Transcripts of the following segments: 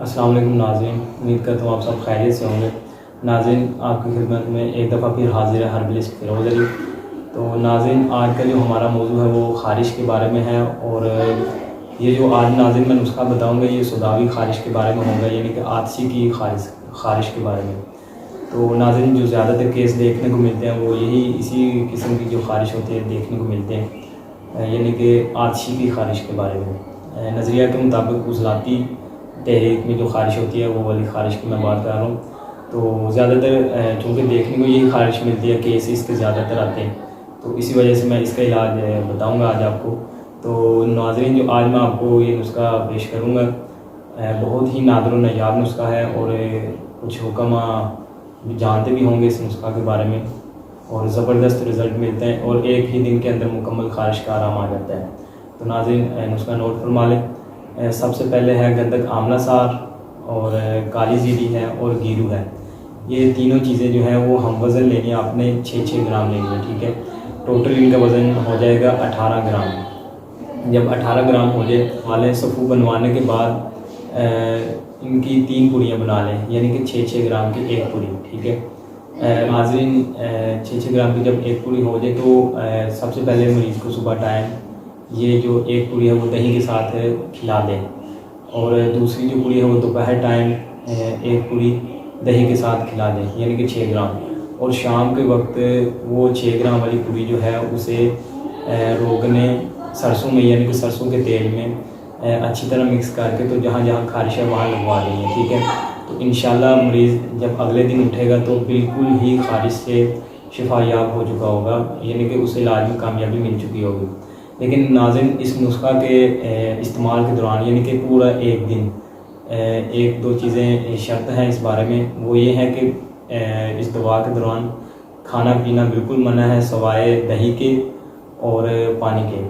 السلام علیکم ناظرین، امید کرتا ہوں آپ سب خیریت سے ہوں گے۔ ناظرین، آپ کی خدمت میں ایک دفعہ پھر حاضر ہے ہربلسٹ فیروز علی۔ تو ناظرین، آج کا جو ہمارا موضوع ہے وہ خارش کے بارے میں ہے، اور یہ جو آج ناظرین میں نسخہ بتاؤں گا یہ سوداوی خارش کے بارے میں ہوگا، یعنی کہ عاطسی کی خارش کے بارے میں۔ تو ناظرین، جو زیادہ تر کیس دیکھنے کو ملتے ہیں وہ یہی اسی قسم کی جو خارش ہوتی ہے دیکھنے کو ملتے ہیں، یعنی کہ عاطسی کی خارش کے بارے میں۔ نظریہ کے مطابق عضلاتی تحریک میں جو خارش ہوتی ہے وہ والی خارش کی میں بات کر رہا ہوں۔ تو زیادہ تر چونکہ دیکھنے کو یہی خارش ملتی ہے، کیس اس کے زیادہ تر آتے ہیں، تو اسی وجہ سے میں اس کا علاج بتاؤں گا آج آپ کو۔ تو ناظرین، جو آج میں آپ کو یہ نسخہ پیش کروں گا بہت ہی نادر و نایاب نسخہ ہے، اور کچھ حکم جانتے بھی ہوں گے اس نسخہ کے بارے میں، اور زبردست رزلٹ ملتے ہیں، اور ایک ہی دن کے اندر مکمل خارش کا آرام آ جاتا ہے۔ تو ناظرین، نسخہ نوٹ فرما لیں۔ سب سے پہلے ہے گندک آملہ سار، اور کالی زیری ہے، اور گیرو ہے۔ یہ تینوں چیزیں جو ہیں وہ ہم وزن لینی ہے، آپ نے 6 گرام لینی ہے، ٹھیک ہے۔ ٹوٹل ان کا وزن ہو جائے گا 18 گرام۔ جب 18 گرام ہو جائے والے صفو بنوانے کے بعد ان کی 3 پوڑیاں بنا لیں، یعنی کہ 6 گرام کی ایک پوڑی، ٹھیک ہے۔ ناظرین، 6 گرام کی جب ایک پوڑی ہو جائے تو سب سے پہلے مریض کو صبح ٹائم یہ جو ایک پوڑی ہے وہ دہی کے ساتھ کھلا دیں، اور دوسری جو پوڑی ہے وہ دوپہر ٹائم ایک پوڑی دہی کے ساتھ کھلا دیں، یعنی کہ 6 گرام، اور شام کے وقت وہ 6 گرام والی پوڑی جو ہے اسے روغنے سرسوں میں، یعنی کہ سرسوں کے تیل میں اچھی طرح مکس کر کے تو جہاں جہاں خارش ہے وہاں لگوا دیں گے، ٹھیک ہے۔ تو انشاءاللہ مریض جب اگلے دن اٹھے گا تو بالکل ہی خارش سے شفا یاب ہو چکا ہوگا، یعنی کہ اسے علاج میں کامیابی مل چکی ہوگی۔ لیکن ناظرین، اس نسخہ کے استعمال کے دوران، یعنی کہ پورا ایک دن، 1-2 چیزیں شرط ہیں اس بارے میں، وہ یہ ہے کہ اس دوا کے دوران کھانا پینا بالکل منع ہے سوائے دہی کے اور پانی کے۔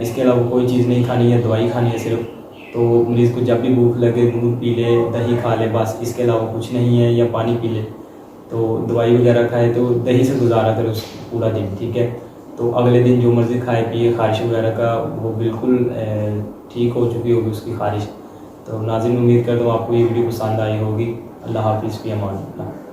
اس کے علاوہ کوئی چیز نہیں کھانی ہے، دوائی کھانی ہے صرف۔ تو مریض کو جب بھی بھوک لگے دودھ پی لے، دہی کھا لے، بس اس کے علاوہ کچھ نہیں ہے، یا پانی پی لے۔ تو دوائی وغیرہ کھائے تو دہی سے گزارا کرے اس پورا دن، ٹھیک ہے۔ تو اگلے دن جو مرضی کھائے پیے، خارش وغیرہ کا وہ بالکل ٹھیک ہو چکی ہوگی اس کی خارش۔ تو ناظرین، امید کرتا ہوں آپ کو یہ ویڈیو پسند آئی ہوگی۔ اللہ حافظ، فی امان اللہ۔